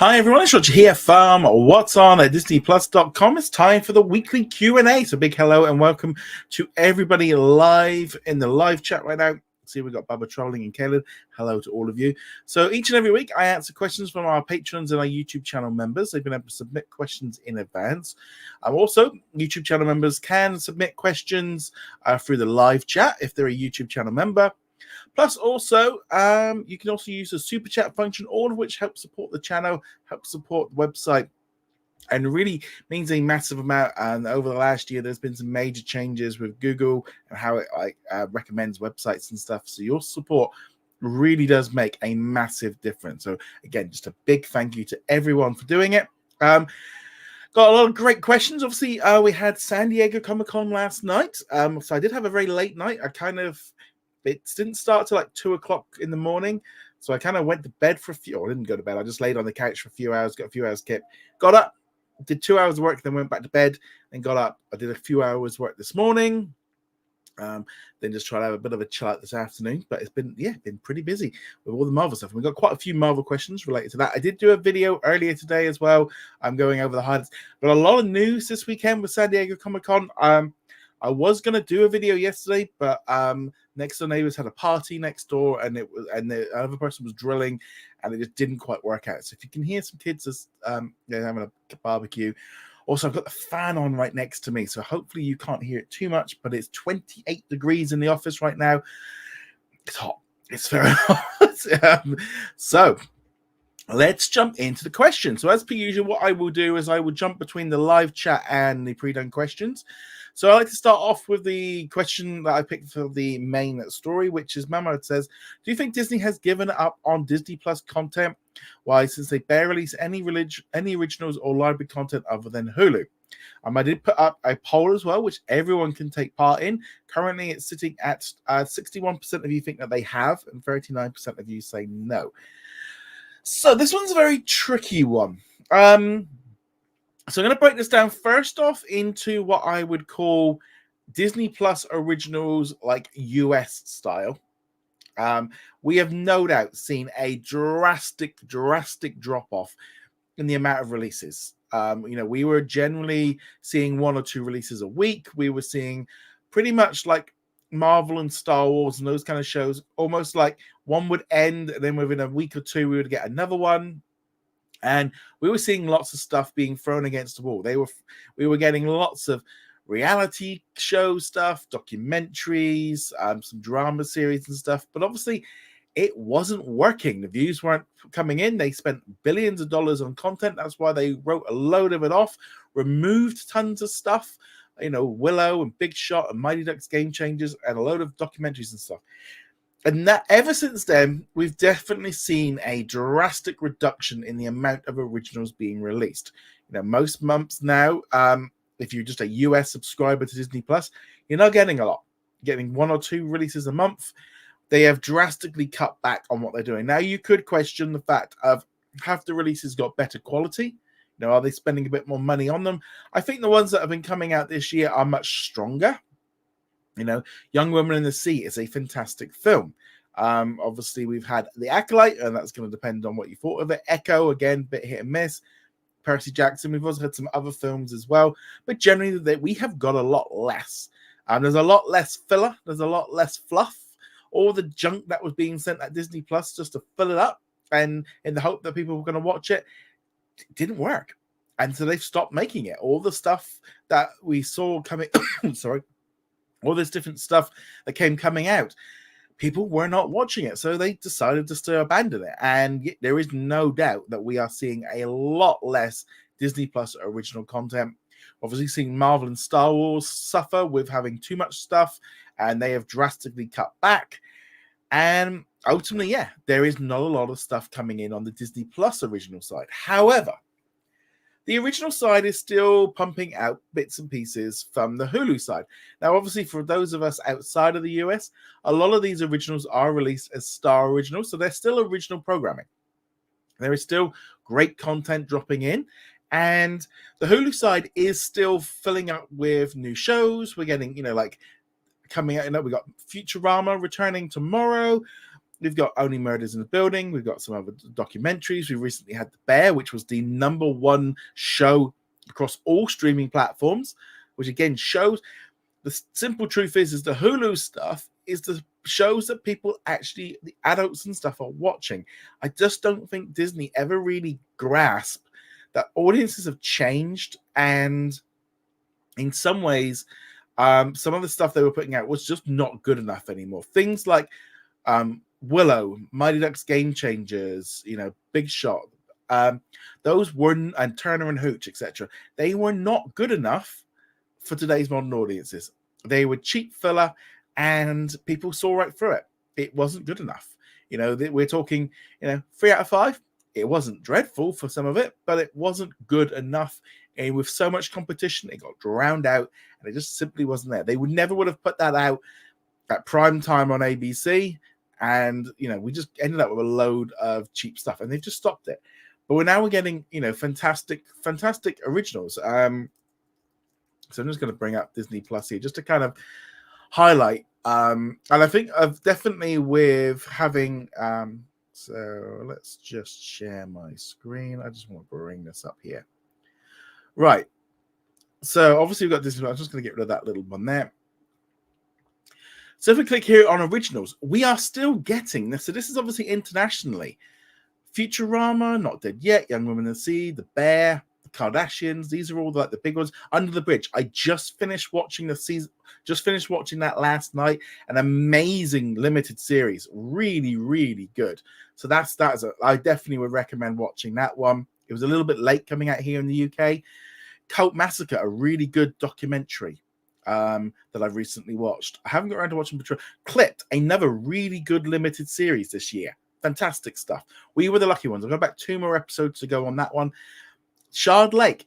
Hi everyone, it's Roger here from What's On at DisneyPlus.com. It's time for the weekly Q&A. So big hello and welcome to everybody live in the live chat right now. See, we've got Bubba Trolling and Caleb. Hello to all of you. So each and every week I answer questions from our patrons and our YouTube channel members. They've been able to submit questions in advance. Also, YouTube channel members can submit questions through the live chat if they're a YouTube channel member. Plus, also, you can also use the Superchat function, all of which helps support the channel, helps support the website, and really means a massive amount. And over the last year, there's been some major changes with Google and how it recommends websites and stuff. So your support really does make a massive difference. So again, just a big thank you to everyone for doing it. Got a lot of great questions. Obviously, we had San Diego Comic-Con last night. So I did have a very late night. It didn't start till like 2 o'clock in the morning. So I kind of went to bed for I didn't go to bed. I just laid on the couch for a few hours, got a few hours kept, got up, did 2 hours of work, then went back to bed, and got up. I did a few hours work this morning. Then just try to have a bit of a chill out this afternoon. But it's been pretty busy with all the Marvel stuff. We've got quite a few Marvel questions related to that. I did do a video earlier today as well. I'm going over the highlights. But a lot of news this weekend with San Diego Comic-Con. I was going to do a video yesterday, but next door neighbors had a party next door, and the other person was drilling, and it just didn't quite work out. So if you can hear some kids they're having a barbecue. Also, I've got the fan on right next to me, so hopefully you can't hear it too much, but it's 28 degrees in the office right now. It's hot. It's very hot. So let's jump into the questions. So as per usual, what I will do is I will jump between the live chat and the pre-done questions. So I like to start off with the question that I picked for the main story, which is Mama says, do you think Disney has given up on Disney Plus content? Why, since they barely release any originals or library content other than Hulu? I did put up a poll as well, which everyone can take part in. Currently, it's sitting at 61% of you think that they have, and 39% of you say no. So this one's a very tricky one. So I'm going to break this down first off into what I would call Disney Plus originals, like US style. We have no doubt seen a drastic drop off in the amount of releases. We were generally seeing 1 or 2 releases a week. We were seeing pretty much like Marvel and Star Wars and those kind of shows, almost like one would end, and then within a week or two, we would get another one. And we were seeing lots of stuff being thrown against the wall. We were getting lots of reality show stuff, documentaries, some drama series and stuff. But obviously, it wasn't working. The views weren't coming in. They spent billions of dollars on content. That's why they wrote a load of it off, removed tons of stuff. Willow and Big Shot and Mighty Ducks Game Changers and a load of documentaries and stuff. And that ever since then, we've definitely seen a drastic reduction in the amount of originals being released. Most months now, if you're just a US subscriber to Disney Plus, you're not getting a lot. You're getting 1 or 2 releases a month. They have drastically cut back on what they're doing. Now, you could question the fact of, have the releases got better quality? Are they spending a bit more money on them? I think the ones that have been coming out this year are much stronger. Young Woman in the Sea is a fantastic film. Obviously, we've had The Acolyte, and that's going to depend on what you thought of it. Echo, again, bit hit and miss. Percy Jackson, we've also had some other films as well. But generally, we have got a lot less. There's a lot less filler. There's a lot less fluff. All the junk that was being sent at Disney Plus just to fill it up, and in the hope that people were going to watch it, it didn't work. And so they've stopped making it. All the stuff that we saw coming... sorry. All this different stuff that came coming out, people were not watching it, so they decided just to abandon it. And there is no doubt that we are seeing a lot less Disney Plus original content. Obviously, seeing Marvel and Star Wars suffer with having too much stuff, and they have drastically cut back. And ultimately, there is not a lot of stuff coming in on the Disney Plus original side. However, the original side is still pumping out bits and pieces from the Hulu side. Now, obviously, for those of us outside of the US, a lot of these originals are released as Star originals, so they're still original programming. There is still great content dropping in, and the Hulu side is still filling up with new shows. We're getting, like coming out. We got Futurama returning tomorrow. We've got Only Murders in the Building. We've got some other documentaries. We recently had The Bear, which was the #1 show across all streaming platforms, which again shows the simple truth is the Hulu stuff is the shows that people actually, the adults and stuff, are watching. I just don't think Disney ever really grasped that audiences have changed, and in some ways, some of the stuff they were putting out was just not good enough anymore. Things like Willow, Mighty Ducks Game Changers, Big Shot, those weren't, and Turner and Hooch, etc. They were not good enough for today's modern audiences. They were cheap filler, and people saw right through it. It wasn't good enough. We're talking, 3 out of 5. It wasn't dreadful for some of it, but it wasn't good enough. And with so much competition, it got drowned out, and it just simply wasn't there. They never would have put that out at prime time on ABC, and we just ended up with a load of cheap stuff, and they've just stopped it. But we're getting fantastic originals. So I'm just going to bring up Disney Plus here just to kind of highlight. And I think I've definitely with having. So let's just share my screen. I just want to bring this up here. Right. So obviously we've got Disney. I'm just going to get rid of that little one there. So if we click here on originals, we are still getting this. So this is obviously internationally. Futurama, Not Dead Yet, Young Woman in the Sea, The Bear, The Kardashians. These are all like the big ones. Under the Bridge. I just finished watching the season. Just finished watching that last night. An amazing limited series. Really, really good. So I definitely would recommend watching that one. It was a little bit late coming out here in the UK. Cult Massacre, a really good documentary that I've recently watched. I haven't got around to watching Patrol. Clipped, another really good limited series this year. Fantastic stuff. We were the lucky ones. I've got about 2 more episodes to go on that one. Shard Lake.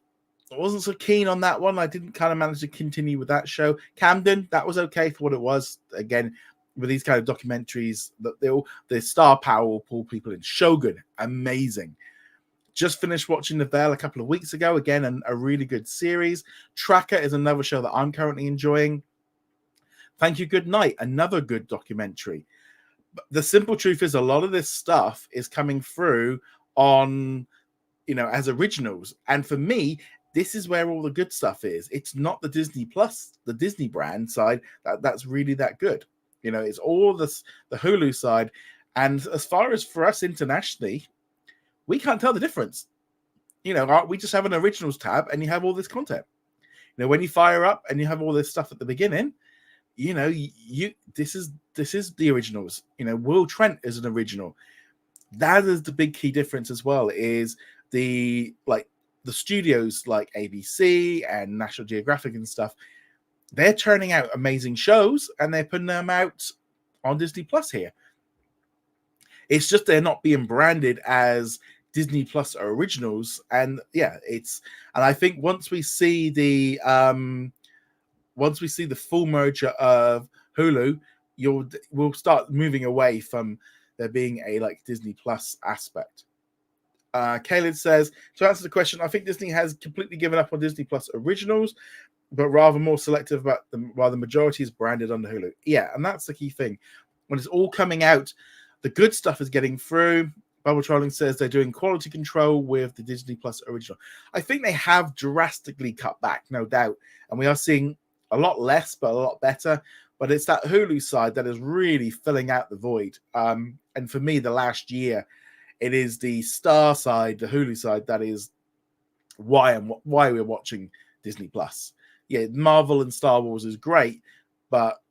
I wasn't so keen on that one. I didn't kind of manage to continue with that show. Camden, that was okay for what it was. Again, with these kind of documentaries, the star power will pull people in. Shogun, amazing. Just finished watching The Veil a couple of weeks ago. Again, a really good series. Tracker is another show that I'm currently enjoying. Thank You, Good Night, another good documentary. The simple truth is a lot of this stuff is coming through on, as originals. And for me, this is where all the good stuff is. It's not the Disney Plus, the Disney brand side that's really that good. It's all the Hulu side. And as far as for us internationally, we can't tell the difference. We just have an originals tab and you have all this content. When you fire up and you have all this stuff at the beginning, this is the originals. Will Trent is an original. That is the big key difference as well, is the studios like ABC and National Geographic and stuff, they're turning out amazing shows and they're putting them out on Disney Plus here. It's just they're not being branded as Disney Plus originals, and I think once we see the full merger of Hulu, we'll start moving away from there being a Disney Plus aspect. Caleb says, to answer the question, I think Disney has completely given up on Disney Plus originals, but rather more selective about them, while the majority is branded under Hulu. Yeah, and that's the key thing. When it's all coming out, the good stuff is getting through. Bubble Trolling says they're doing quality control with the Disney Plus original. I think they have drastically cut back, no doubt. And we are seeing a lot less, but a lot better. But it's that Hulu side that is really filling out the void. And for me, the last year, it is the Star side, the Hulu side, that is why we're watching Disney Plus. Yeah, Marvel and Star Wars is great, but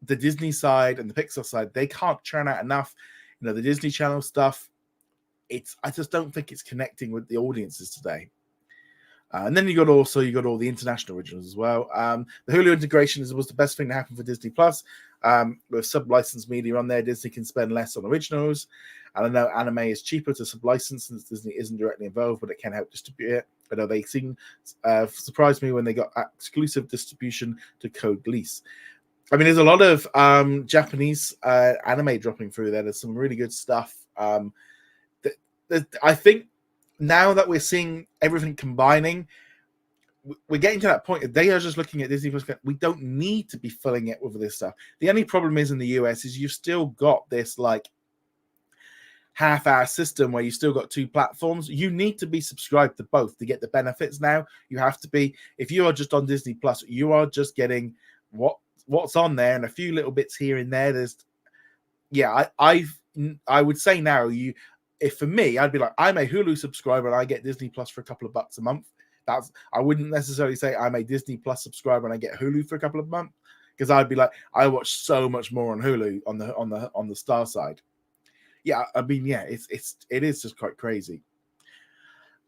the Disney side and the Pixar side, they can't churn out enough. The Disney Channel stuff, I just don't think it's connecting with the audiences today. And then you got all the international originals as well. The Hulu integration was the best thing to happen for Disney Plus. With sub-licensed media on there, Disney can spend less on originals. And I know anime is cheaper to sub-license since Disney isn't directly involved, but it can help distribute it. I know they seem surprised me when they got exclusive distribution to Code Gleace. I mean, there's a lot of Japanese anime dropping through there. There's some really good stuff. I think now that we're seeing everything combining, we're getting to that point that they are just looking at Disney Plus. We don't need to be filling it with this stuff. The only problem is in the US is you've still got this half-hour system where you still got two platforms. You need to be subscribed to both to get the benefits now. You have to be. If you are just on Disney Plus, you are just getting what's on there and a few little bits here and there. I would say now, if for me, I'd be like, I'm a Hulu subscriber and I get Disney Plus for a couple of bucks a month. I wouldn't necessarily say I'm a Disney Plus subscriber and I get Hulu for a couple of months, because I'd be like, I watch so much more on Hulu on the Star side. Yeah, I mean, yeah, it is just quite crazy.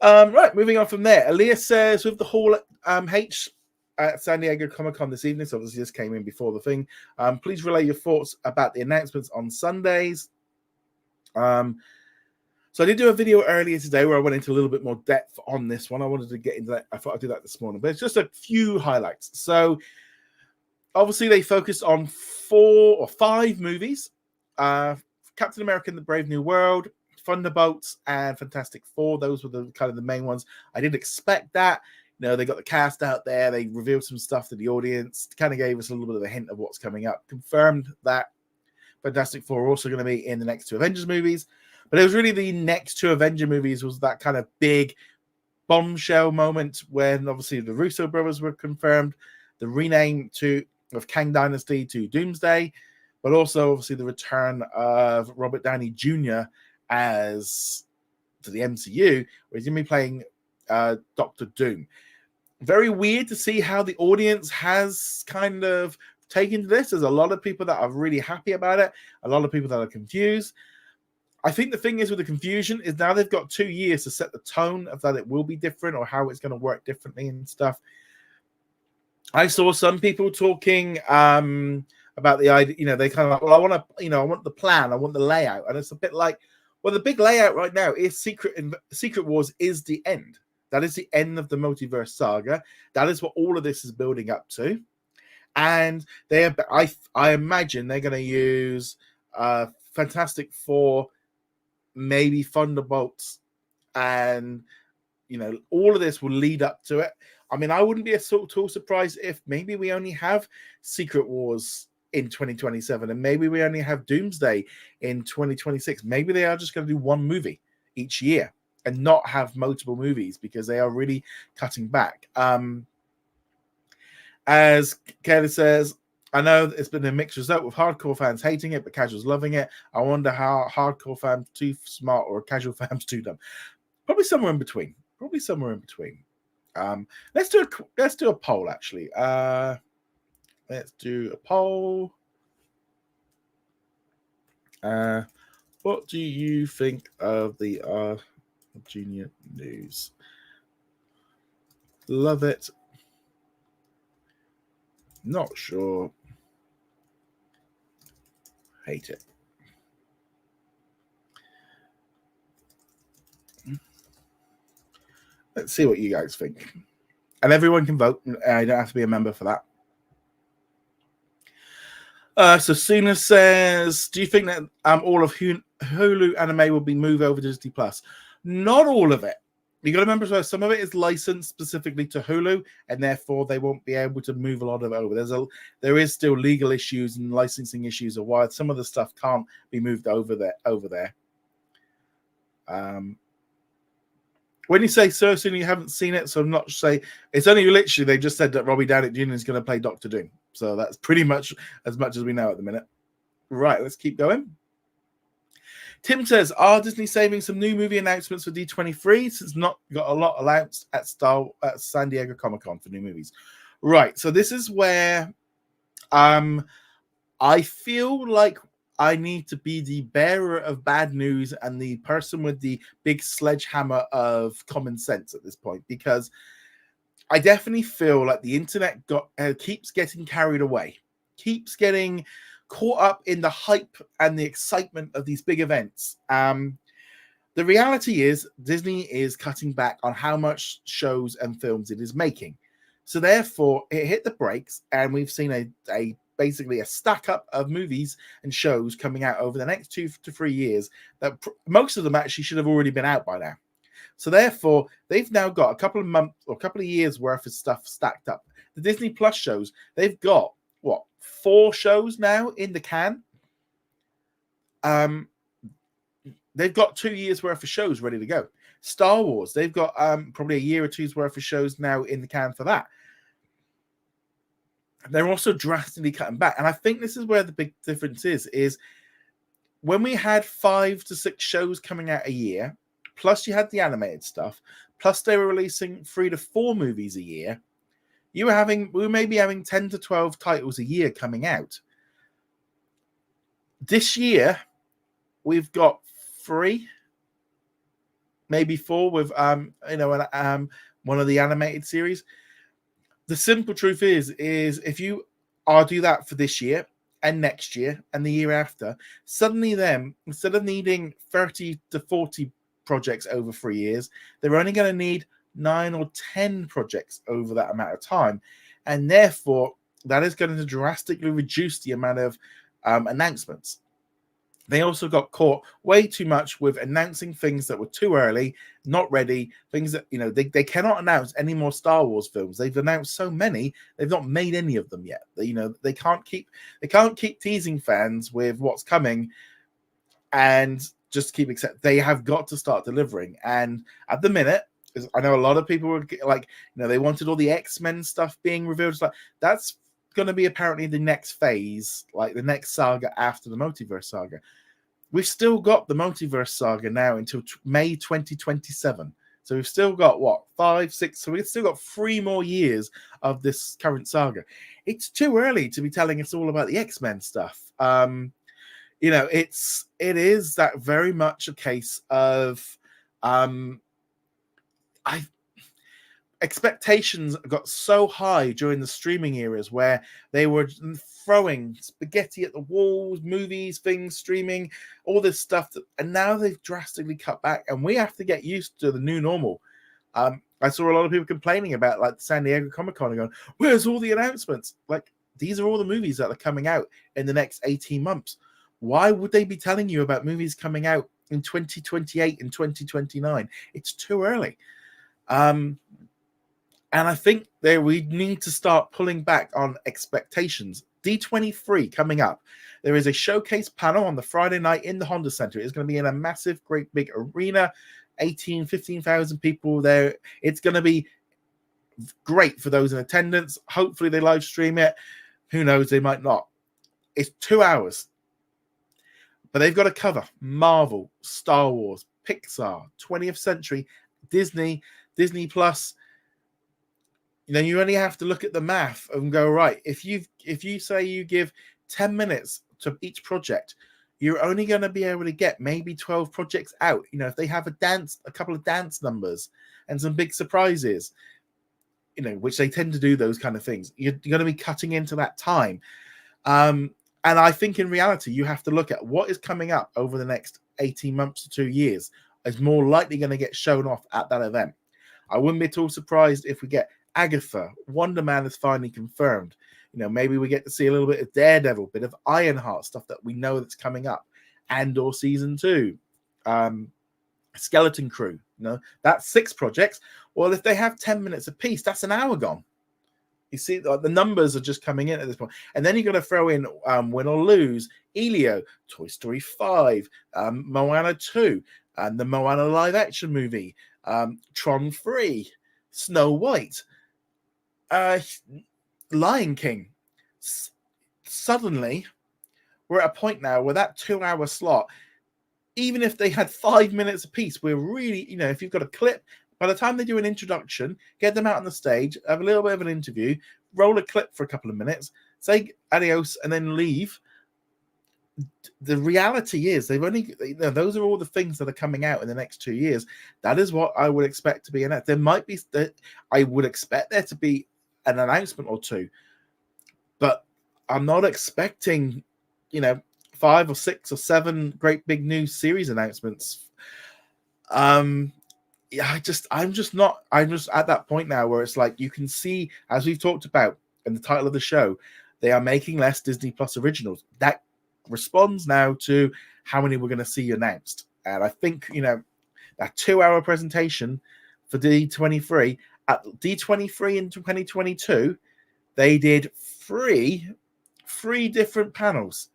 Right, moving on from there. Elias says, with the Hall H at San Diego Comic-Con this evening, so obviously this came in before the thing, please relay your thoughts about the announcements on Sundays. So I did do a video earlier today where I went into a little bit more depth on this one. I wanted to get into that. I thought I'd do that this morning, but it's just a few highlights. So obviously they focused on 4 or 5 movies. Captain America and the Brave New World, Thunderbolts, and Fantastic Four. Those were the kind of the main ones. I didn't expect that. You know, they got the cast out there. They revealed some stuff to the audience. Kind of gave us a little bit of a hint of what's coming up. Confirmed that Fantastic Four are also going to be in the next 2 Avengers movies. But it was really the next 2 Avenger movies was that kind of big bombshell moment when obviously the Russo brothers were confirmed, the rename of Kang Dynasty to Doomsday, but also obviously the return of Robert Downey Jr. to the MCU, where he's going to be playing Doctor Doom. Very weird to see how the audience has kind of taken to this. There's a lot of people that are really happy about it, a lot of people that are confused. I think the thing is with the confusion is now they've got 2 years to set the tone of that it will be different or how it's going to work differently and stuff. I saw some people talking about the idea, you know, they kind of like, well, I want the plan, I want the layout. And it's a bit like, well, the big layout right now is Secret Wars is the end. That is the end of the multiverse saga. That is what all of this is building up to. And I imagine they're going to use Fantastic Four, maybe Thunderbolts, and you know, all of this will lead up to it. I mean, I wouldn't be at all surprised if maybe we only have Secret Wars in 2027 and maybe we only have Doomsday in 2026. Maybe they are just going to do 1 movie each year and not have multiple movies because they are really cutting back. As Kelly says, I know it's been a mixed result with hardcore fans hating it, but casuals loving it. I wonder how hardcore fans too smart or casual fans too dumb. Probably somewhere in between. Let's do a poll actually. Let's do a poll. What do you think of the Junior news? Love it. Not sure. Hate it. Let's see what you guys think. And everyone can vote. I don't have to be a member for that. So Suna says, do you think that all of Hulu anime will be moved over to Disney Plus? Not all of it. You got to remember, some of it is licensed specifically to Hulu, and therefore they won't be able to move a lot of it over. There is still legal issues and licensing issues of why some of the stuff can't be moved over there. When you say so soon, you haven't seen it, so I'm not saying it's only literally they just said that Robbie Downey Jr. is going to play Doctor Doom, so that's pretty much as we know at the minute. Right, let's keep going. Tim says, are Disney saving some new movie announcements for D23 since not got a lot announced at San Diego Comic-Con for new movies? Right, so this is where I feel like I need to be the bearer of bad news and the person with the big sledgehammer of common sense at this point, because I definitely feel like the internet keeps getting carried away, keeps getting caught up in the hype and the excitement of these big events. The reality is Disney is cutting back on how much shows and films it is making. So therefore, it hit the brakes, and we've seen basically a stack up of movies and shows coming out over the next 2 to 3 years that most of them actually should have already been out by now. So therefore, they've now got a couple of months or a couple of years worth of stuff stacked up. The Disney Plus shows, they've got 4 shows now in the can. they've got 2 years worth of shows ready to go. Star Wars, they've got probably a year or two's worth of shows now in the can for that. They're also drastically cutting back. And I think this is where the big difference is when we had 5 to 6 shows coming out a year, plus you had the animated stuff, plus they were releasing 3 to 4 movies a year, we were maybe having 10 to 12 titles a year coming out. This year, we've got 3, maybe 4 with one of the animated series. The simple truth is if you do that for this year and next year and the year after, suddenly then, instead of needing 30 to 40 projects over 3 years, they're only going to need 9 or 10 projects over that amount of time. And therefore, that is going to drastically reduce the amount of announcements. They also got caught way too much with announcing things that were too early, not ready, things that, they cannot announce any more Star Wars films. They've announced so many, they've not made any of them yet. They can't keep teasing fans with what's coming and just keep they have got to start delivering. And at the minute, I know a lot of people were like, they wanted all the X-Men stuff being revealed. It's like, that's going to be apparently the next phase, like the next saga after the multiverse saga. We've still got the multiverse saga now until May 2027. So we've still got 5, 6. So we've still got 3 more years of this current saga. It's too early to be telling us all about the X-Men stuff. It is that very much a case of expectations got so high during the streaming eras where they were throwing spaghetti at the walls, movies, things, streaming, all this stuff, and now they've drastically cut back, and we have to get used to the new normal. I saw a lot of people complaining about like San Diego Comic-Con and going, where's all the announcements? Like, these are all the movies that are coming out in the next 18 months. Why would they be telling you about movies coming out in 2028 and 2029? It's too early. And I think we need to start pulling back on expectations. D23 coming up. There is a showcase panel on the Friday night in the Honda Center. It's going to be in a massive, great big arena, 15,000 people there. It's going to be great for those in attendance. Hopefully they live stream it. Who knows, they might not. It's 2 hours. But they've got to cover Marvel, Star Wars, Pixar, 20th Century, Disney Plus. You only have to look at the math and go, right, if you say you give 10 minutes to each project, you're only going to be able to get maybe 12 projects out. If they have a couple of dance numbers and some big surprises, which they tend to do, those kind of things, you're going to be cutting into that time. And I think in reality, you have to look at what is coming up over the next 18 months to 2 years is more likely going to get shown off at that event. I wouldn't be at all surprised if we get Agatha, Wonder Man is finally confirmed. Maybe we get to see a little bit of Daredevil, bit of Ironheart, stuff that we know that's coming up. Andor season 2, Skeleton Crew. That's 6 projects. Well, if they have 10 minutes apiece, that's an hour gone. You see, the numbers are just coming in at this point. And then you're going to throw in Win or Lose, Elio, Toy Story 5, Moana 2, and the Moana live action movie, Tron 3, Snow White, Lion King. Suddenly, we're at a point now where that 2 hour slot, even if they had 5 minutes apiece, we're really, if you've got a clip, by the time they do an introduction, get them out on the stage, have a little bit of an interview, roll a clip for a couple of minutes, say adios, and then leave. The reality is they've only, those are all the things that are coming out in the next 2 years. That is what I would expect to be in it. There might be, I would expect there to be an announcement or 2, but I'm not expecting, 5 or 6 or 7 great big new series announcements. I'm just at that point now where it's like, you can see, as we've talked about in the title of the show, they are making less Disney Plus originals. That responds now to how many we're going to see announced. And I think, that 2 hour presentation for D23 at D23 in 2022, they did three different panels.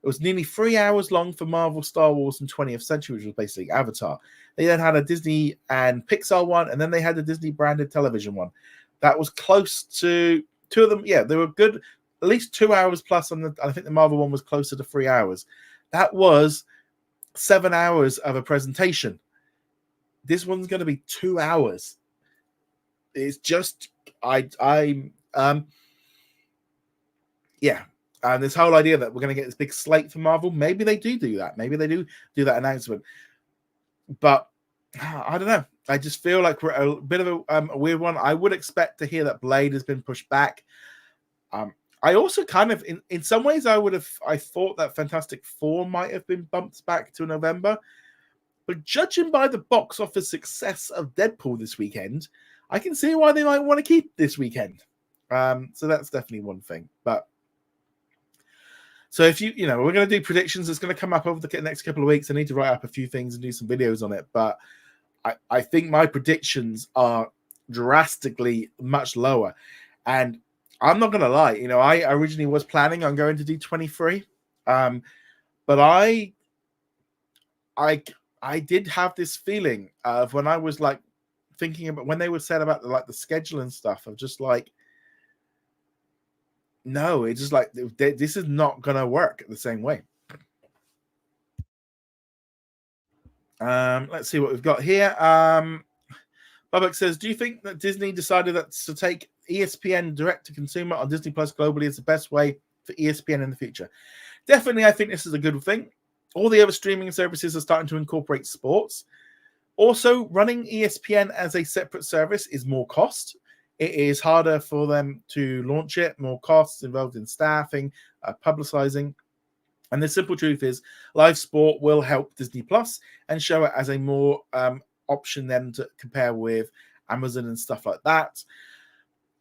It was nearly 3 hours long for Marvel, Star Wars, and 20th Century, which was basically Avatar. They then had a Disney and Pixar one, and then they had a Disney branded television one. That was close to two of them. Yeah, they were good, at least 2 hours plus. I think the Marvel one was closer to 3 hours. That was 7 hours of a presentation. This one's going to be 2 hours. It's just, yeah. And this whole idea that we're going to get this big slate for Marvel, maybe they do that. Maybe they do that announcement. But I don't know. I just feel like we're a bit of a weird one. I would expect to hear that Blade has been pushed back. I also kind of, in some ways, I thought that Fantastic Four might have been bumped back to November. But judging by the box office success of Deadpool this weekend, I can see why they might want to keep this weekend. So that's definitely one thing. But so if we're going to do predictions, it's going to come up over the next couple of weeks. I need to write up a few things and do some videos on it. But I think my predictions are drastically much lower. And I'm not going to lie. I originally was planning on going to D23. But I did have this feeling of when I was like thinking about when they were said about the schedule and stuff of just like, no, it's just like this is not gonna work the same way. Let's see what we've got here. Bubak says, do you think that Disney decided that to take ESPN direct to consumer on Disney Plus globally is the best way for ESPN in the future? Definitely, I think this is a good thing. All the other streaming services are starting to incorporate sports. Also, running ESPN as a separate service is more cost. It is harder for them to launch it, more costs involved in staffing, publicizing. And the simple truth is live sport will help Disney Plus and show it as a more option then to compare with Amazon and stuff like that.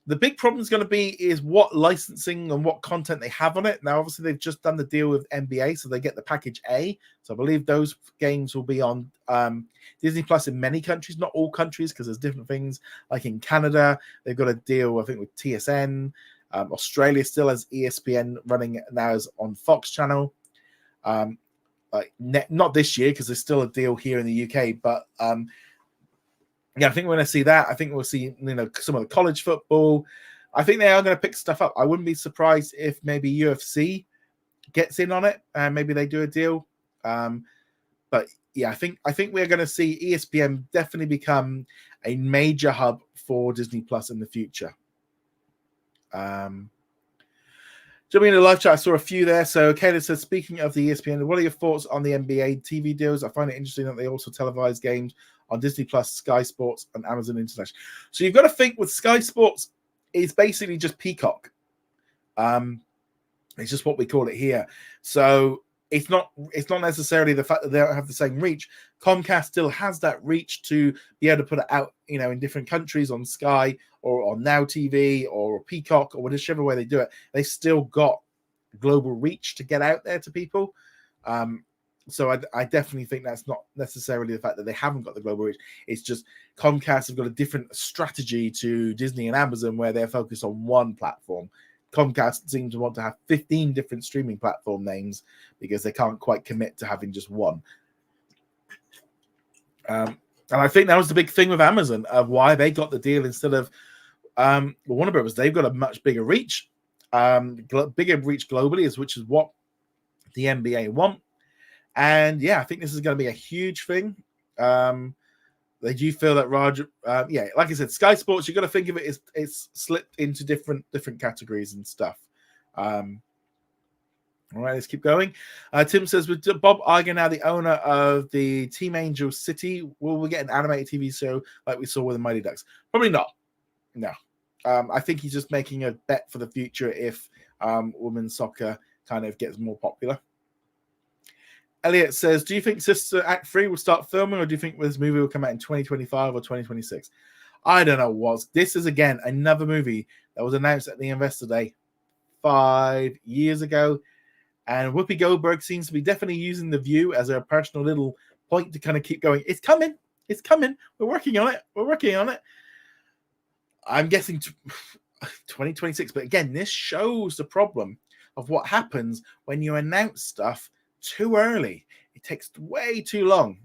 The big problem is going to be is what licensing and what content they have on it. Now, obviously, they've just done the deal with NBA, so they get the package A. So I believe those games will be on Disney Plus in many countries, not all countries, because there's different things. Like in Canada, they've got a deal, I think, with TSN. Australia still has ESPN running now as on Fox channel. Not this year, because there's still a deal here in the UK, but yeah, I think we're going to see that. I think we'll see, some of the college football. I think they are going to pick stuff up. I wouldn't be surprised if maybe UFC gets in on it and maybe they do a deal. But yeah, I think we're going to see ESPN definitely become a major hub for Disney Plus in the future. Jumping into the live chat, I saw a few there. So Kayla says, speaking of the ESPN, what are your thoughts on the NBA TV deals? I find it interesting that they also televise games on Disney Plus, Sky Sports, and Amazon International. So you've got to think with Sky Sports, it's basically just Peacock. It's just what we call it here. So it's not necessarily the fact that they don't have the same reach. Comcast still has that reach to be able to put it out, in different countries on Sky or on Now TV or Peacock or whichever way they do it. They still got global reach to get out there to people. So I definitely think that's not necessarily the fact that they haven't got the global reach. It's just Comcast have got a different strategy to Disney and Amazon where they're focused on one platform. Comcast seems to want to have 15 different streaming platform names because they can't quite commit to having just one. And I think that was the big thing with Amazon of why they got the deal instead of Warner Brothers. They've got a much bigger reach globally, which is what the NBA want. And yeah, I think this is going to be a huge thing. They do feel that Roger, like I said, Sky Sports, you've got to think of it as it's slipped into different categories and stuff. All right, let's keep going. Tim says, with Bob Iger now the owner of the Team Angel City, will we get an animated TV show like we saw with the Mighty Ducks? Probably not. No. I think he's just making a bet for the future if women's soccer kind of gets more popular. Elliot says, do you think Sister Act 3 will start filming, or do you think this movie will come out in 2025 or 2026? I don't know. This is, again, another movie that was announced at the Investor Day 5 years ago, and Whoopi Goldberg seems to be definitely using The View as her personal little point to kind of keep going. It's coming. We're working on it. I'm guessing 2026, but again, this shows the problem of what happens when you announce stuff too early. It takes way too long.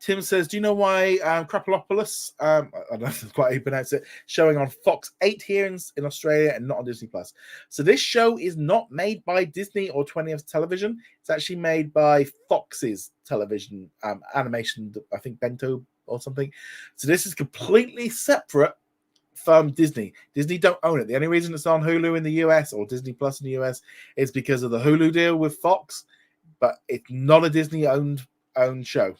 Tim says, do you know why Crapulopoulos, I don't know if that's quite how you pronounce it, showing on Fox 8 here in Australia and not on Disney+. So this show is not made by Disney or 20th Television. It's actually made by Fox's television animation, I think Bento or something. So this is completely separate from Disney. Disney don't own it. The only reason it's on Hulu in the US or Disney Plus in the US is because of the Hulu deal with Fox, but it's not a Disney-owned show.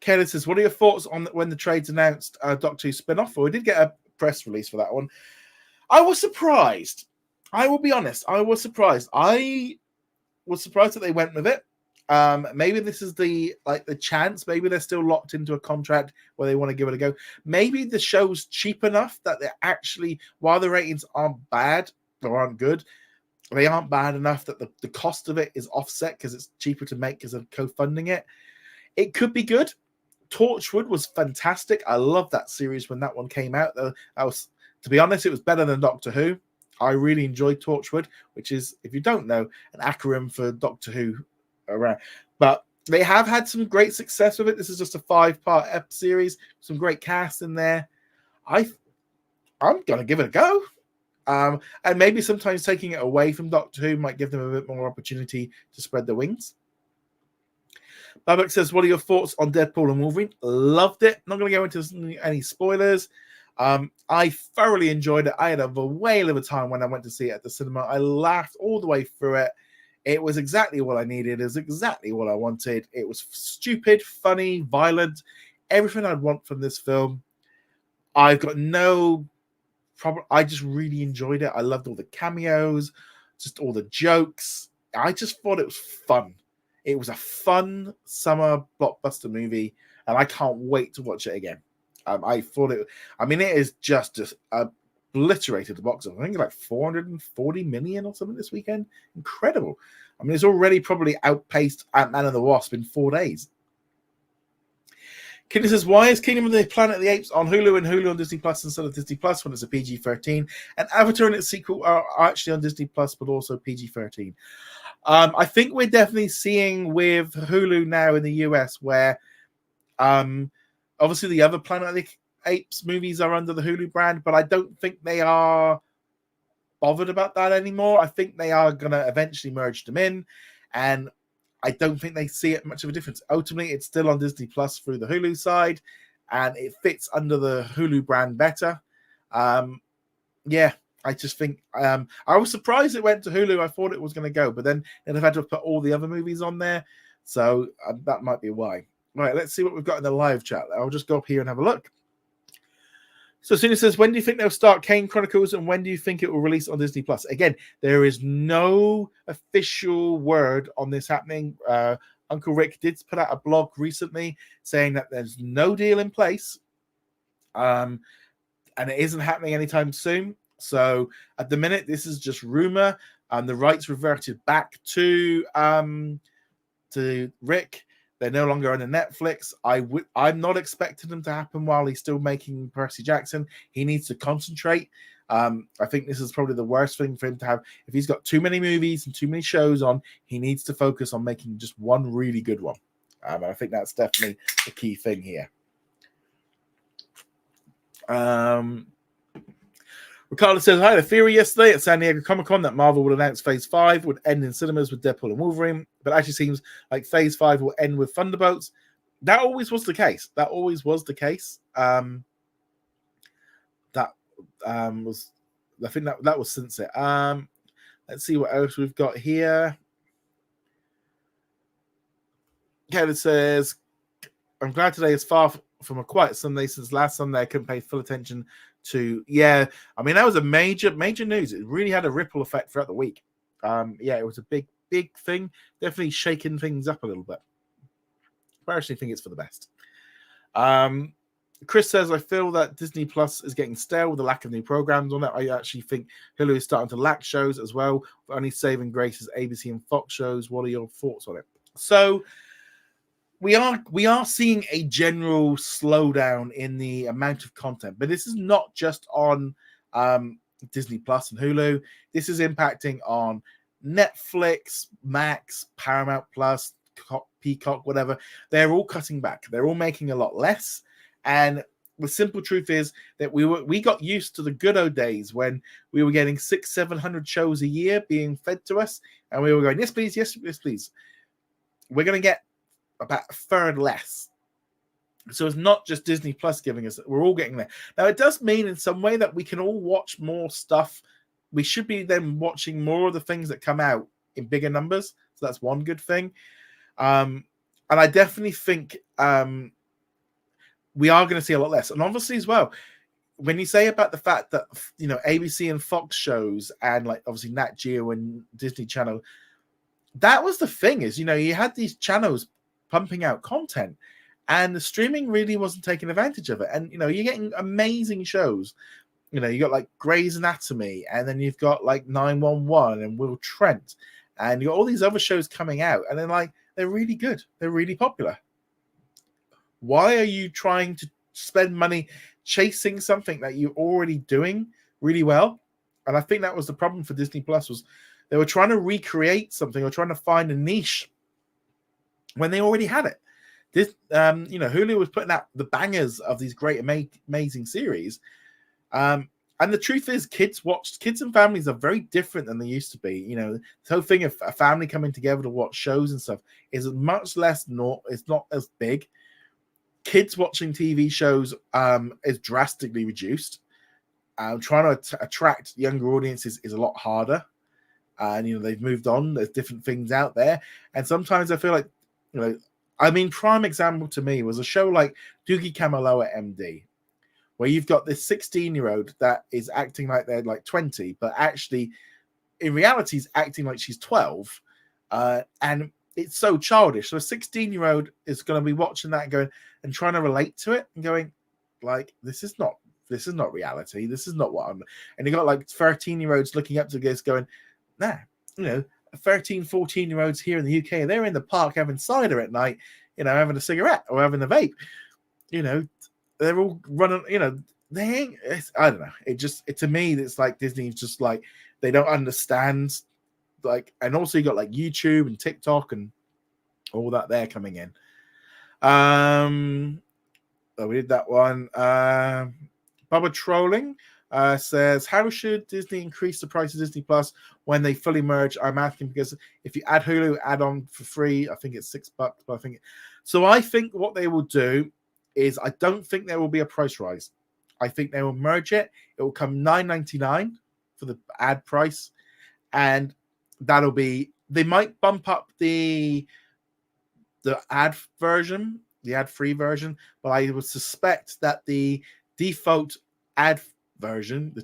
Kelly says, what are your thoughts on when the trades announced Doctor Who spin-off? Well, we did get a press release for that one. I was surprised. I will be honest. I was surprised. I was surprised that they went with it. Maybe this is the chance. Maybe they're still locked into a contract where they want to give it a go. Maybe the show's cheap enough that they're actually, while the ratings aren't bad or aren't good, they aren't bad enough that the cost of it is offset because it's cheaper to make because of co-funding it. It could be good. Torchwood was fantastic. I loved that series when that one came out. To be honest, it was better than Doctor Who. I really enjoyed Torchwood, which is, if you don't know, an acronym for Doctor Who around. But they have had some great success with it. This is just a 5-part series, some great cast in there. I'm gonna give it a go. And maybe sometimes taking it away from Doctor Who might give them a bit more opportunity to spread their wings. Babak says, what are your thoughts on Deadpool and Wolverine? Loved it. Not going to go into any spoilers. I thoroughly enjoyed it. I had a whale of a time when I went to see it at the cinema. I laughed all the way through it. It was exactly what I needed. It was exactly what I wanted. It was stupid, funny, violent, everything I'd want from this film. I've got no problem. I just really enjoyed it. I loved all the cameos, just all the jokes. I just thought it was fun. It was a fun summer blockbuster movie, and I can't wait to watch it again. I thought it. I mean, it is just obliterated the box office. I think it's like 440 million or something this weekend. Incredible. I mean, it's already probably outpaced Ant-Man and the Wasp in 4 days. Kidney says, why is Kingdom of the Planet of the Apes on Hulu and Hulu on Disney Plus instead of Disney Plus when it's a PG-13? And Avatar and its sequel are actually on Disney Plus, but also PG-13. I think we're definitely seeing with Hulu now in the US where obviously the other Planet of the Apes movies are under the Hulu brand, but I don't think they are bothered about that anymore. I think they are going to eventually merge them in, and I don't think they see it much of a difference. Ultimately, it's still on Disney Plus through the Hulu side, and it fits under the Hulu brand better. Yeah, I just think I was surprised it went to Hulu. I thought it was going to go, but then they've had to put all the other movies on there, so that might be why. Right, let's see what we've got in the live chat. I'll just go up here and have a look. So Cena says, when do you think they'll start Kane Chronicles, and when do you think it will release on Disney Plus? Again, there is no official word on this happening. Uncle Rick did put out a blog recently saying that there's no deal in place, and it isn't happening anytime soon. So at the minute, this is just rumor, and the rights reverted back to Rick. They're no longer under Netflix. I'm not expecting them to happen while he's still making Percy Jackson. He needs to concentrate. I think this is probably the worst thing for him to have. If he's got too many movies and too many shows on, he needs to focus on making just one really good one. And I think that's definitely the key thing here. Ricardo says, I had a theory yesterday at San Diego Comic-Con that Marvel would announce Phase 5 would end in cinemas with Deadpool and Wolverine, but actually seems like Phase 5 will end with Thunderbolts. That always was the case. I think that was since it. Let's see what else we've got here. Kevin says, I'm glad today is far from a quiet Sunday since last Sunday I couldn't pay full attention to. Yeah, I mean, that was a major news. It really had a ripple effect throughout the week. It was a big thing, definitely shaking things up a little bit. I actually think it's for the best. Chris says, I feel that Disney Plus is getting stale with the lack of new programs on it. I actually think Hulu is starting to lack shows as well. The only saving grace is ABC and Fox shows. What are your thoughts on it? So we are seeing a general slowdown in the amount of content, but this is not just on Disney Plus and Hulu. This is impacting on Netflix, Max, Paramount Plus, Peacock, whatever. They're all cutting back. They're all making a lot less. And the simple truth is that we got used to the good old days when we were getting 600-700 shows a year being fed to us, and we were going, yes, please, yes, yes, please. We're going to get about a third less. So it's not just Disney Plus giving us, we're all getting there. Now, it does mean in some way that we can all watch more stuff. We should be then watching more of the things that come out in bigger numbers. So that's one good thing. And I definitely think we are going to see a lot less. And obviously as well, when you say about the fact that, ABC and Fox shows and like obviously Nat Geo and Disney Channel, that was the thing is, you had these channels pumping out content and the streaming really wasn't taking advantage of it. And, you're getting amazing shows. You got like Grey's Anatomy, and then you've got like 911 and Will Trent, and you got all these other shows coming out, and then like they're really good, they're really popular. Why are you trying to spend money chasing something that you're already doing really well? And I think that was the problem for Disney Plus, was they were trying to recreate something or trying to find a niche when they already had it. This, Hulu was putting out the bangers of these great, amazing series. And the truth is, kids and families are very different than they used to be. The whole thing of a family coming together to watch shows and stuff is much less, it's not as big. Kids watching TV shows is drastically reduced. Trying to attract younger audiences is a lot harder. And, they've moved on. There's different things out there. And sometimes I feel like, prime example to me was a show like Doogie Kamealoha MD, where you've got this 16-year-old that is acting like they're like 20, but actually, in reality, is acting like she's 12. And it's so childish. So a 16-year-old is going to be watching that and going and trying to relate to it and going, like, this is not reality. This is not what I'm. And you got like 13-year-olds looking up to this going, nah, 13, 14-year-olds here in the UK, they're in the park having cider at night, having a cigarette or having a vape. They're all running, they ain't, I don't know. It to me, it's like Disney's just like, they don't understand, like, and also you got like YouTube and TikTok and all that there coming in. We did that one. Bubba Trolling says, how should Disney increase the price of Disney Plus when they fully merge? I'm asking because if you add Hulu add on for free, I think it's $6, but I think what they will do is I don't think there will be a price rise. I think they will merge it. It will come $9.99 for the ad price, and that'll be. They might bump up the ad version, the ad-free version, but I would suspect that the default ad version, the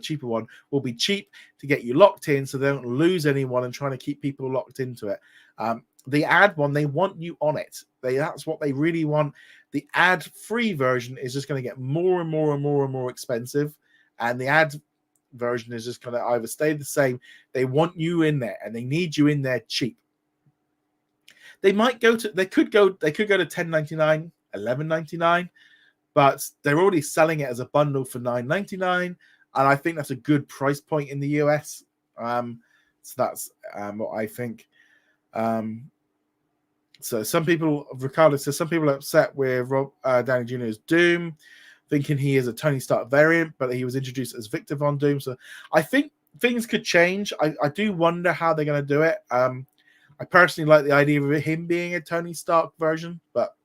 cheaper one, will be cheap to get you locked in, so they don't lose anyone and trying to keep people locked into it. The ad one, they want you on it. That's what they really want. The ad-free version is just going to get more and more and more and more expensive, and the ad version is just going to either stay the same. They want you in there, and they need you in there cheap. They could go to $10.99, $11.99, but they're already selling it as a bundle for $9.99, and I think that's a good price point in the US. So that's what I think. So Ricardo says some people are upset with Rob Downey Jr.'s Doom, thinking he is a Tony Stark variant, but he was introduced as Victor Von Doom. So I think things could change. I do wonder how they're going to do it. I personally like the idea of him being a Tony Stark version, but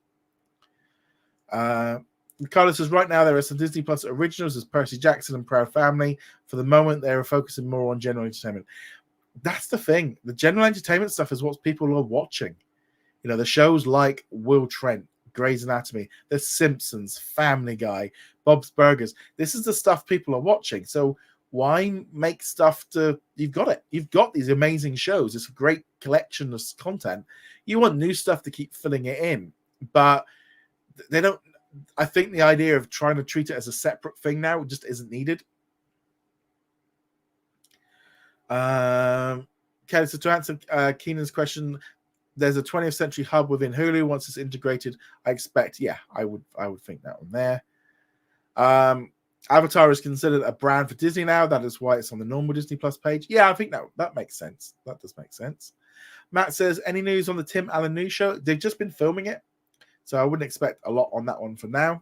Ricardo says right now there are some Disney Plus originals as Percy Jackson and Proud Family. For the moment, they are focusing more on general entertainment. That's the thing. The general entertainment stuff is what people are watching. The shows like Will Trent, Grey's Anatomy, The Simpsons, Family Guy, Bob's Burgers. This is the stuff people are watching. So why make stuff you've got it. You've got these amazing shows. It's a great collection of content. You want new stuff to keep filling it in. But they don't. I think the idea of trying to treat it as a separate thing now just isn't needed. Okay, so to answer Keenan's question, there's a 20th Century Hub within Hulu. Once it's integrated, I expect, I would think that one there. Avatar is considered a brand for Disney now. That is why it's on the normal Disney Plus page. Yeah, I think that makes sense. That does make sense. Matt says, any news on the Tim Allen News Show? They've just been filming it, so I wouldn't expect a lot on that one for now.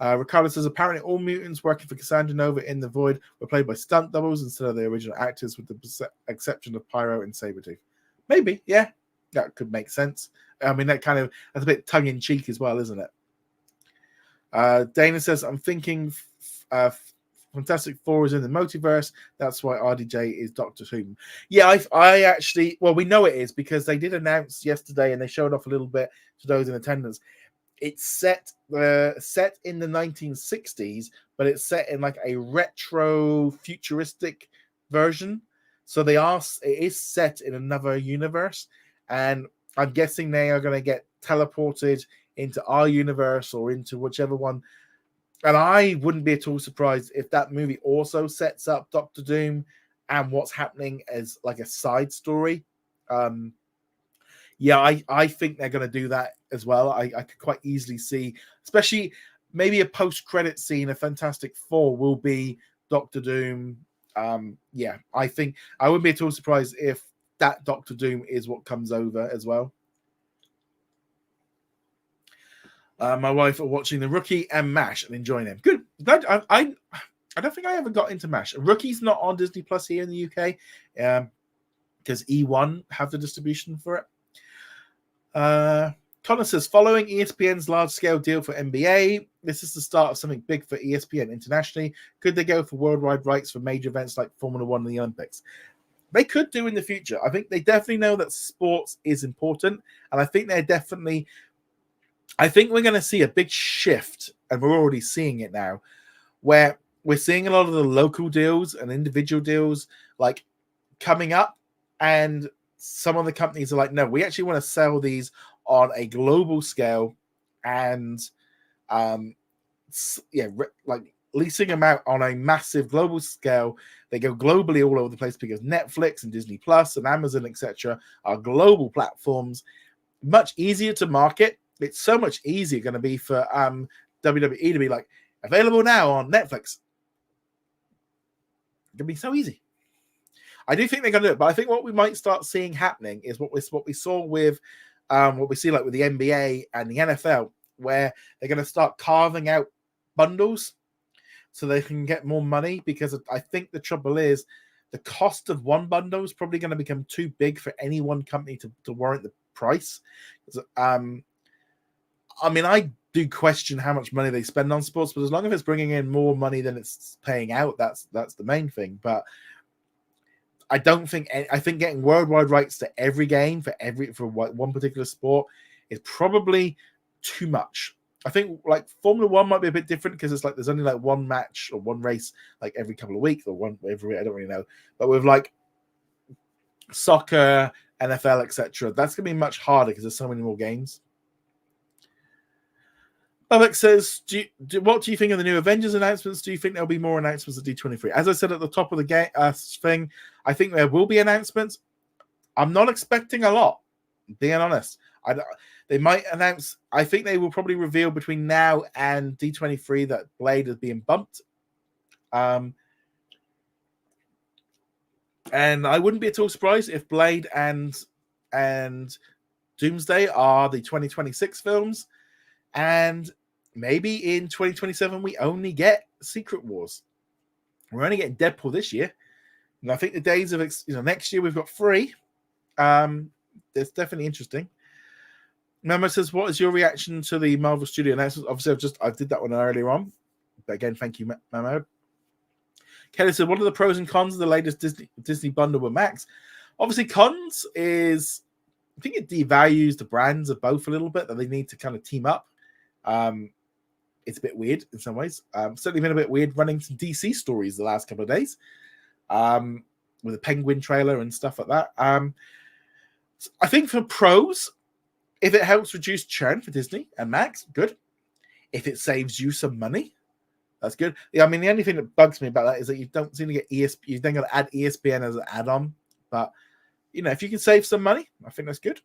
Ricardo says, apparently all mutants working for Cassandra Nova in The Void were played by stunt doubles instead of the original actors, with the exception of Pyro and Sabretooth. Maybe, yeah, that could make sense. I mean, that's a bit tongue-in-cheek as well, isn't it? Dana says, I'm thinking Fantastic Four is in the multiverse. That's why RDJ is Doctor Who. Yeah, I actually, well, we know it is because they did announce yesterday and they showed off a little bit to those in attendance. It's set in the 1960s, but it's set in like a retro futuristic version. So it is set in another universe, and I'm guessing they are going to get teleported into our universe or into whichever one. And I wouldn't be at all surprised if that movie also sets up Doctor Doom and what's happening as like a side story. Yeah, I think they're going to do that as well. I could quite easily see, especially maybe a post-credit scene of Fantastic Four will be Doctor Doom. Yeah, I think I wouldn't be at all surprised if that Doctor Doom is what comes over as well. My wife are watching The Rookie and MASH and enjoying them. Good. Glad. I don't think I ever got into MASH. Rookie's not on Disney Plus here in the UK because E1 have the distribution for it. Connor says, following ESPN's large-scale deal for NBA, this is the start of something big for ESPN internationally. Could they go for worldwide rights for major events like Formula One and the Olympics? They could do in the future. I think they definitely know that sports is important, and I think we're going to see a big shift, and we're already seeing it now, where we're seeing a lot of the local deals and individual deals like coming up, and some of the companies are like, no, we actually want to sell these on a global scale, and like leasing them out on a massive global scale. They go globally all over the place because Netflix and Disney Plus and Amazon, etc., are global platforms. Much easier to market. It's so much easier going to be for WWE to be like, available now on Netflix. It's going to be so easy. I do think they're going to do it, but I think what we might start seeing happening is what we saw with what we see like with the NBA and the NFL, where they're going to start carving out bundles so they can get more money, because I think the trouble is the cost of one bundle is probably going to become too big for any one company to warrant the price. I mean, I do question how much money they spend on sports, but as long as it's bringing in more money than it's paying out, that's the main thing. But I think getting worldwide rights to every game for one particular sport is probably too much. I think like Formula One might be a bit different because it's like there's only like one match or one race like every couple of weeks or one every week. I don't really know. But with like soccer, NFL, etc., that's gonna be much harder because there's so many more games. Alex says, what do you think of the new Avengers announcements? Do you think there'll be more announcements at D23? As I said at the top of the thing, I think there will be announcements. I'm not expecting a lot, being honest. They might announce, I think they will probably reveal between now and D23 that Blade is being bumped. And I wouldn't be at all surprised if Blade and Doomsday are the 2026 films. And maybe in 2027 we only get Secret Wars. We're only getting Deadpool this year, and I think the days of next year we've got 3. It's definitely interesting. Memo says, "What is your reaction to the Marvel Studio announcements?" Obviously, I did that one earlier on, but again, thank you, Memo. Kelly said, "What are the pros and cons of the latest Disney bundle with Max?" Obviously, cons is I think it devalues the brands of both a little bit, that they need to kind of team up. It's a bit weird in some ways. Certainly been a bit weird running some DC stories the last couple of days with a Penguin trailer and stuff like that. I think for pros, if it helps reduce churn for Disney and Max, good. If it saves you some money, that's good. Yeah, I mean, the only thing that bugs me about that is that you don't seem to get ESPN. You then got to add ESPN as an add-on. But, if you can save some money, I think that's good.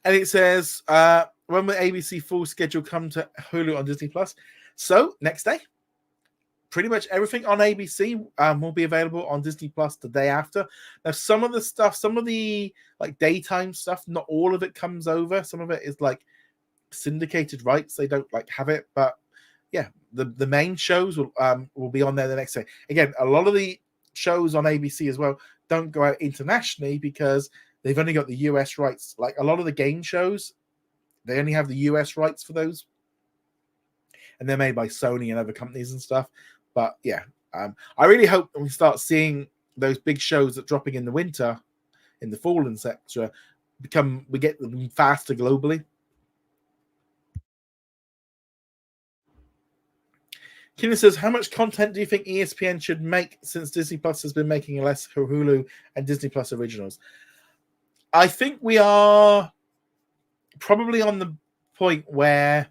And it says, when will ABC full schedule come to Hulu on Disney Plus? So next day. Pretty much everything on ABC will be available on Disney Plus the day after. Now, some of the stuff, some of the like daytime stuff, not all of it comes over. Some of it is like syndicated rights. They don't like have it, but yeah, the main shows will be on there the next day. Again, a lot of the shows on ABC as well don't go out internationally because they've only got the US rights. Like a lot of the game shows, they only have the US rights for those, and they're made by Sony and other companies and stuff. But yeah, I really hope we start seeing those big shows that dropping in the winter, in the fall and etc. We get them faster globally. Keenan says, how much content do you think ESPN should make since Disney Plus has been making less Hulu and Disney Plus originals? I think we are probably on the point where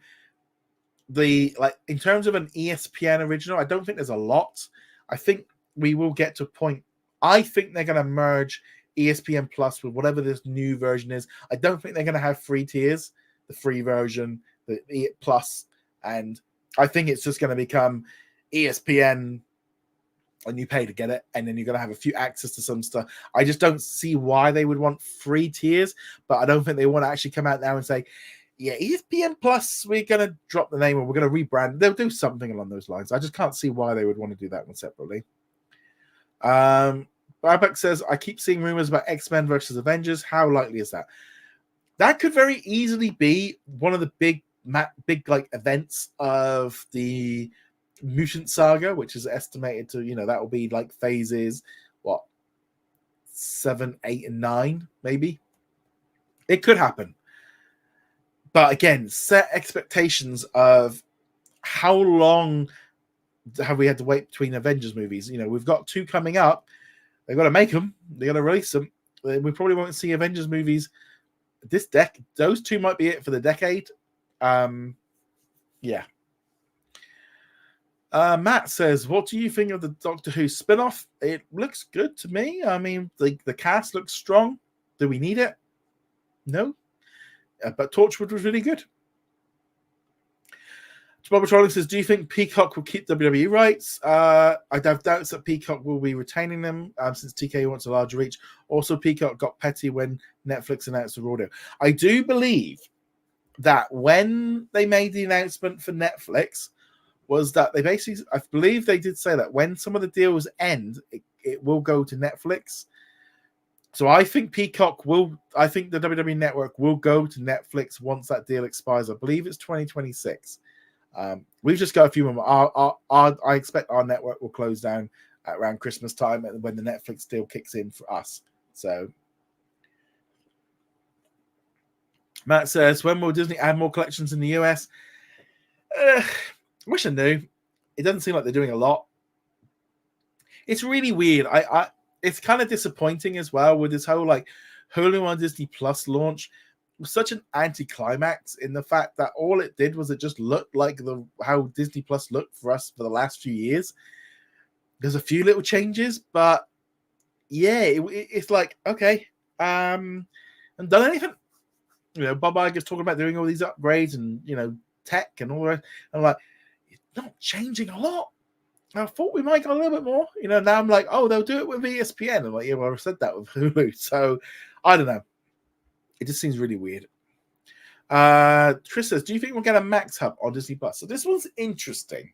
in terms of an ESPN original, I don't think there's a lot. I think we will get to a point. I think they're going to merge ESPN Plus with whatever this new version is. I don't think they're going to have 3 tiers, the free version, the Plus, and I think it's just going to become ESPN and you pay to get it, and then you're going to have a few access to some stuff. I just don't see why they would want 3 tiers, but I don't think they want to actually come out now and say, yeah, ESPN Plus, we're going to drop the name or we're going to rebrand. They'll do something along those lines. I just can't see why they would want to do that one separately. Babak says, I keep seeing rumors about X-Men versus Avengers. How likely is that? That could very easily be one of the big like events of the Mutant Saga, which is estimated to, that will be like phases, 7, 8, and 9, maybe. It could happen. But again, set expectations of how long have we had to wait between Avengers movies. We've got 2 coming up. They've got to make them. They've got to release them. We probably won't see Avengers movies this decade. Those 2 might be it for the decade. Yeah. Matt says, what do you think of the Doctor Who spin-off? It looks good to me. I mean, the cast looks strong. Do we need it? No. But Torchwood was really good. Bobby Trolling says, do you think Peacock will keep WWE rights? I have doubts that Peacock will be retaining them since TK wants a larger reach. Also, Peacock got petty when Netflix announced the Raw deal. I do believe that when they made the announcement for Netflix was that they basically, I believe they did say that when some of the deals end, it will go to Netflix. So I think the WWE Network will go to Netflix once that deal expires. I believe it's 2026. We've just got a few more. I expect our network will close down at around Christmas time when the Netflix deal kicks in for us. So Matt says, when will Disney add more collections in the US? I wish I knew. It doesn't seem like they're doing a lot. It's really weird. It's kind of disappointing as well with this whole like Hulu on Disney Plus launch. It was such an anticlimax in the fact that all it did was it just looked like how Disney Plus looked for us for the last few years. There's a few little changes, but yeah, it's like, okay, and done anything. Bob Iger's talking about doing all these upgrades and tech and all that. I'm like, it's not changing a lot. I thought we might go a little bit more. Now I'm like, oh, they'll do it with ESPN. I'm like, yeah, well, I said that with Hulu. So I don't know. It just seems really weird. Chris says, do you think we'll get a Max Hub on Disney Plus? So this one's interesting.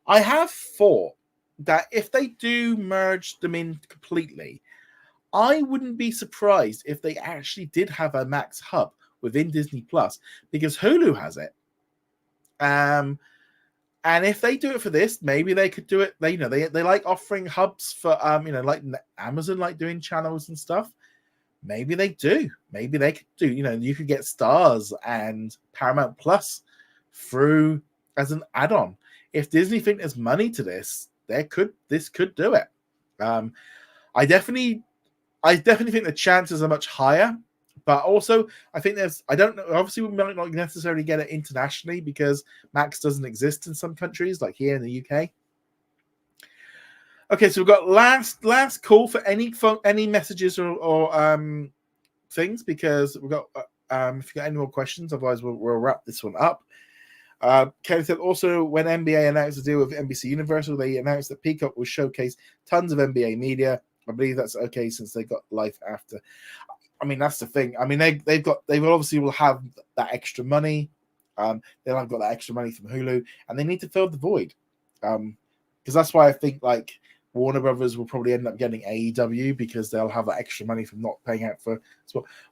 I have thought that if they do merge them in completely, I wouldn't be surprised if they actually did have a Max Hub within Disney Plus because Hulu has it. And if they do it for this, maybe they could do it. They like offering hubs for like Amazon like doing channels and stuff. Maybe they do. Maybe they could do. You could get Stars and Paramount Plus through as an add-on. If Disney think there's money to this, this could do it. I definitely think the chances are much higher. But also, I think I don't know, obviously we might not necessarily get it internationally because Max doesn't exist in some countries, like here in the UK. Okay, so we've got last call for any messages or things because we've got if you got any more questions. Otherwise, we'll wrap this one up. Kelly said also when NBA announced a deal with NBC Universal, they announced that Peacock will showcase tons of NBA media. I believe that's okay since they got Life After. I mean, that's the thing. I mean, they obviously will have that extra money. They'll have got that extra money from Hulu, and they need to fill the void. Because that's why I think like Warner Brothers will probably end up getting AEW because they'll have that extra money from not paying out for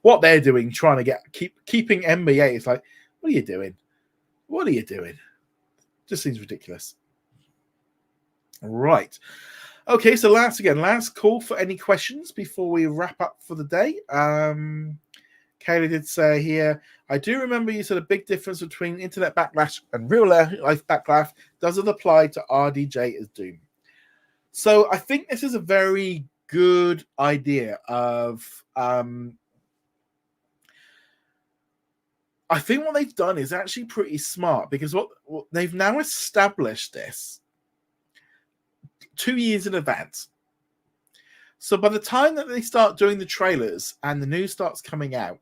what they're doing, trying to keeping NBA. It's like, what are you doing? What are you doing? Just seems ridiculous. Right. Okay, so last call for any questions before we wrap up for the day. Kaylee did say here, I do remember you said a big difference between internet backlash and real life backlash. Does it apply to RDJ as Doom? So I think this is a very good idea of I think what they've done is actually pretty smart because what they've now established this 2 years in advance. So by the time that they start doing the trailers and the news starts coming out,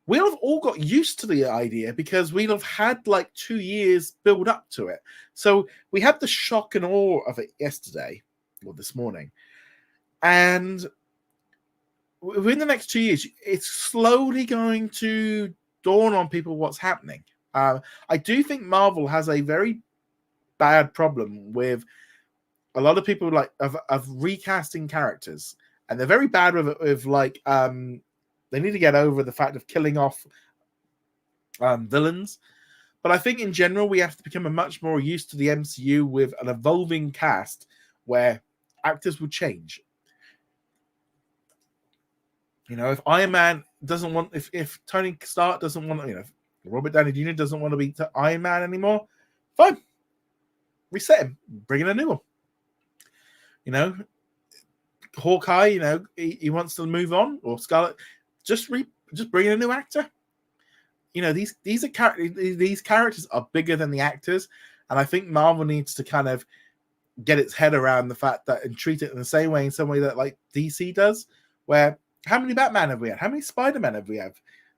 we'll have all got used to the idea because we'll have had like 2 years build up to it. So we had the shock and awe of it yesterday or this morning. And within the next 2 years, it's slowly going to dawn on people what's happening. I do think Marvel has a very bad problem with a lot of people like of recasting characters, and they're very bad with like they need to get over the fact of killing off villains. But I think in general we have to become much more used to the MCU with an evolving cast where actors will change. You know, if Iron Man doesn't want, if Tony Stark doesn't want, you know, if Robert Downey Jr. doesn't want to be Iron Man anymore, fine, reset him, bring in a new one. You know, Hawkeye, you know, he wants to move on, or Scarlet, just bring in a new actor. You know, these characters are bigger than the actors, and I think Marvel needs to kind of get its head around the fact that and treat it in the same way, that like DC does, where how many Batman have we had? How many Spider-Man have we had?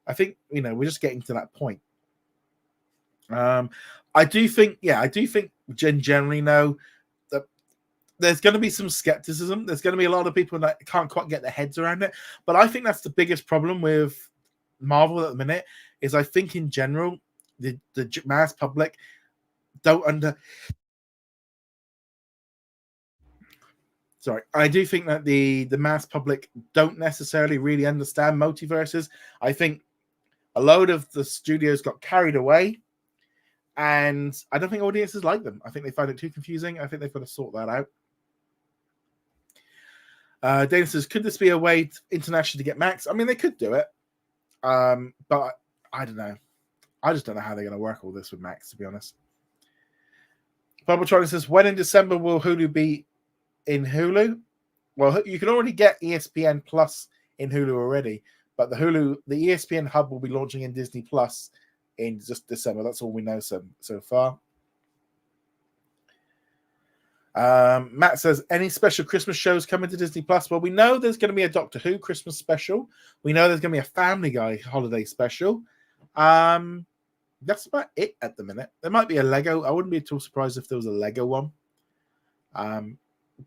I think, you know, we're just getting to that point. I do think generally know that there's going to be some skepticism. There's going to be a lot of people that can't quite get their heads around it. But I think that's the biggest problem with Marvel at the minute is I think in general, the mass public I do think that the mass public don't necessarily really understand multiverses. I think a load of the studios got carried away, and I don't think audiences like them. I think they find it too confusing. I think they've got to sort that out. Dana says, could this be a way internationally to get Max? I mean, they could do it, but I don't know. I just don't know how they're going to work all this with Max, to be honest. Bubble says, when in December will Hulu be in Hulu? Well, you can already get ESPN Plus in Hulu already, but the ESPN hub will be launching in Disney Plus in just December. That's all we know so far. Matt says, any special Christmas shows coming to Disney Plus? Well, we know there's going to be a Doctor Who Christmas special. We know there's going to be a Family Guy holiday special. That's about it at the minute. There might be a Lego. I wouldn't be at all surprised if there was a Lego one.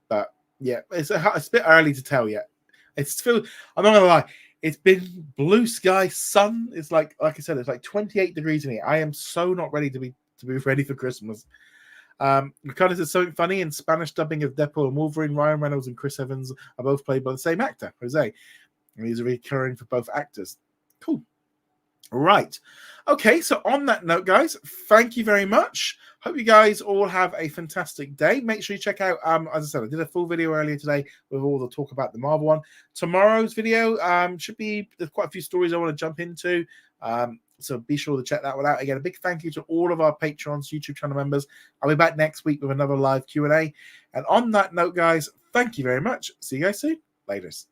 But yeah, it's a bit early to tell yet. I'm not gonna lie, it's been blue sky, sun. It's like I said, it's like 28 degrees in here. I am so not ready to be ready for Christmas. Ricardo says something funny in Spanish dubbing of Deadpool and Wolverine. Ryan Reynolds and Chris Evans are both played by the same actor, Jose, and he's recurring for both actors. Cool. Right. Okay, so on that note, guys, thank you very much. Hope you guys all have a fantastic day. Make sure you check out, as I said, I did a full video earlier today with all the talk about the Marvel one. Tomorrow's video there's quite a few stories I want to jump into. So be sure to check that one out. Again, a big thank you to all of our Patreons, YouTube channel members. I'll be back next week with another live Q&A. And on that note, guys, thank you very much. See you guys soon. Laters.